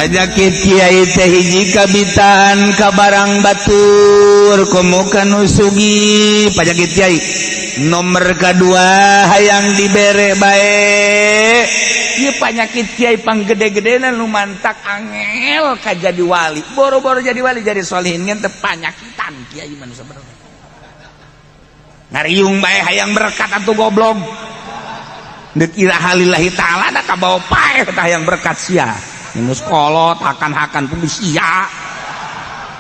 Penyakit kiai teh hiji kabitaan ka barang batur komo kanu sugi. Penyakit kiai nomor kedua hayang dibere bae. Ieu penyakit kiai panggede-gedena nu mantak angel ka jadi wali. Boro-boro jadi wali jadi solihin ngan teu panyakitan kiai mah sabenerna. Ngariung bae hayang berkat atuh goblok. Deuk iraha lillahi taala da kabawa pae tah hayang berkat sia. Minus kolot hakan-hakan publisia.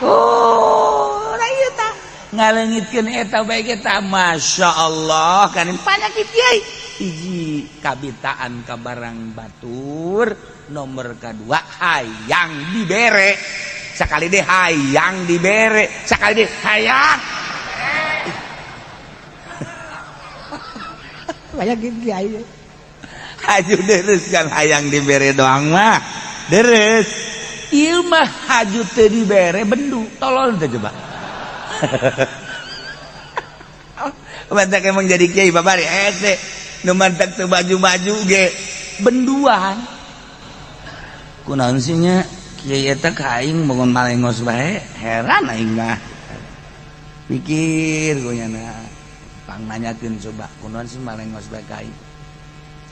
Oh, da ieu tah ngaleungitkeun eta bae kita masya Allah kan penyakit kiai. Hiji kabitaan ka barang batur, nomor kedua hayang dibere. Sakali deh hayang dibere, sakali deh hayang. Penyakit kiai. Haju deres kan hayang dibere doang mah. Deres ieu mah haju teu dibere bendu tolol teh coba. Mantak emang jadi kiai babari teh nu mantak teu baju-baju ge benduan. Kunaon sih nya kiai eta ka aing bangun malengos bae heran aing mah. Pikir goyana pang nanyakeun coba kunaon sih malengos bae ka aing.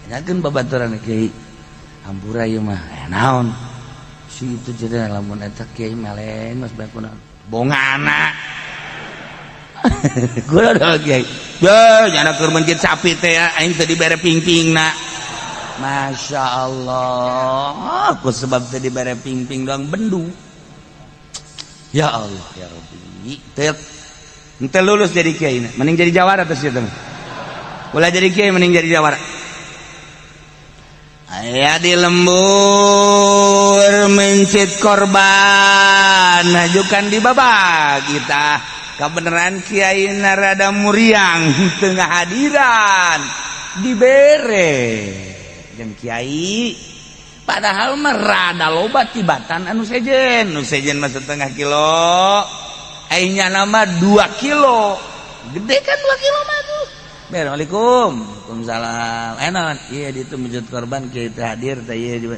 Nanyakeun babaturan kiai hampura ieu mah naon si itu jadi lamun eta kiai malengos bae kunaon bongana. Gula dah kiai ya jangan keur mencit sapi teh aing teu dibere ping-pingna. Masya Allah aku sebab teu dibere ping-ping doang bendu. Ya Allah ya Rabbi teu lulus jadi kiai mending jadi jawara terus itu ulah jadi kiai mending jadi jawara. Aya di lembur mencit korban ajukan di babak kita kebenaran kiai narada muriang tengah hadiran dibere jeung kiai padahal merada loba tibatan anu sejen mah setengah kilo aingnya nama 2 kilo gede kan 2 kilo mah tuh. Assalamualaikum. Waalaikumsalam. Enak. Iya ditu menjut korban kiai teh hadir teh ieu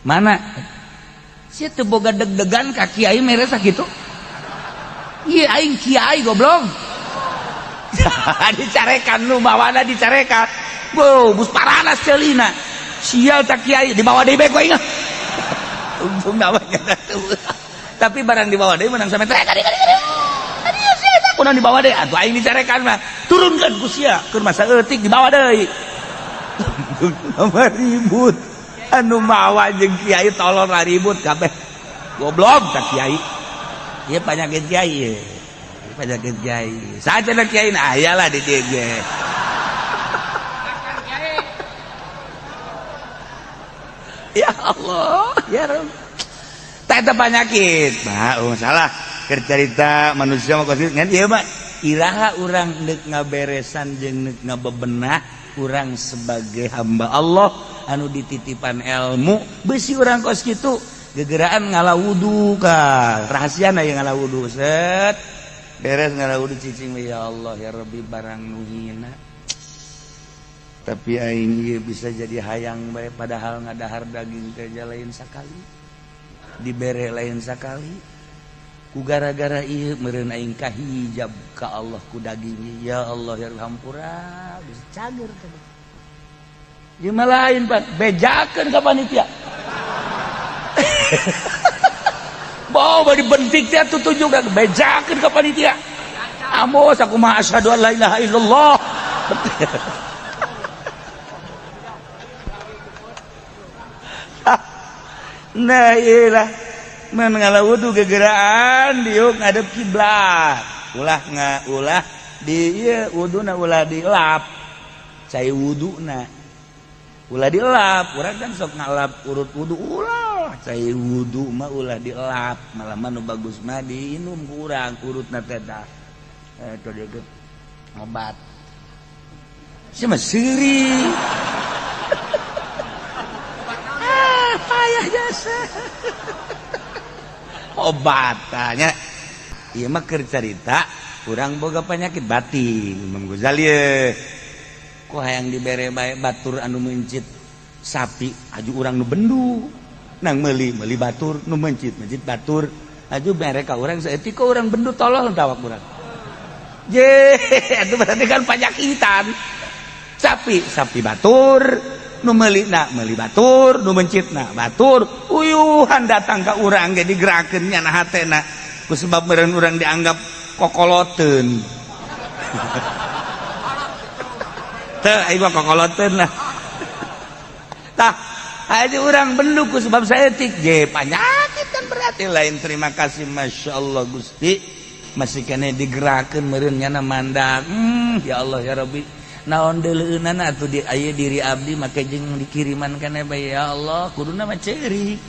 mana? Sia teu boga deg-degan ka kiai mere sakitu. Iya aing kiai goblok. Dicarekan nu bawana dicarekan. Bo, bus paranas celina. Sial tak kiai dibawa deui bae ku aing. Untung namanya tuh. Tapi barang dibawa deui menang sampe teh kadi. Kunaon dibawa deui atuh aing dicarekan mah turunkan ku sia keur masa eutik dibawa deui. Ribut anu mawa jeung kiai tolol ribut kabeh goblok tak kiai. Ieu penyakit kiai ye. Penyakit kiai. Sacenah kiai na ayalah di dieu ge. Ya Allah, ya Rabb. Tah eta penyakit. Nah, salah. Keur carita manusia mah kosit ngan ieu mah iraha urang neuk ngaberesan jeung neuk ngabebenah urang sebagai hamba Allah anu dititipan ilmu beusi urang kos kitu gegeraan ngala wudu ka rahasiana yang ngala wudu set beres ngala wudu cicing ya Allah ya Rabbi barang nu hina tapi aing ieu bisa jadi hayang bae padahal ngadahar daging teh lain sakali dibere lain sakali ku gara-gara ieu meureun aing kahijab ka Allah ku daging ya Allah ya hampura bisa cager teh. Ieu mah lain Pak, bejakeun ka panitia. Bawa dibentik teh tutunjuk da bejakeun ka panitia. Amos aku mah asyhadu an la ilaha illallah. Nah iyalah menengah wudu gegeraan diuk ngadep kiblat ulah di ieu wuduna ulah dilap cai wuduna ulah dilap urang kan sok ngalap urut wudu ulah cai wudu mah ulah dilap malah mah nu bagus mah diinum ku urang urutna teh tah eta deuk obat sia mah seuri payah jasa obatannya ieu mah keur carita urang boga penyakit batin Imam Ghazali ku hayang dibere bae batur anu mencit sapi aju urang nu bendu nang meuli batur, nu mencit batur. Aju mereka orang saeutik orang bendu tolol tawak urang. Je, itu berarti kan pajakitan. Sapi batur, nu meulina meuli batur, nu mencitna batur. Uyuhan datang ka urang ge digerakeun nya hatena. Ku sebab meureun urang dianggap kokoloteun. Teu ai mah kokoloteun lah. Tah, aja urang bendu ku sebab saeutik ge panyakit kan berarti lain. Terima kasih Masya Allah Gusti masih kena digerakeun meureun nya mandak. Ya Allah ya Rabbi. Naon deuleunan atuh di aya diri abdi make jeung dikiriman kana bae ya Allah kuduna mah ceurik.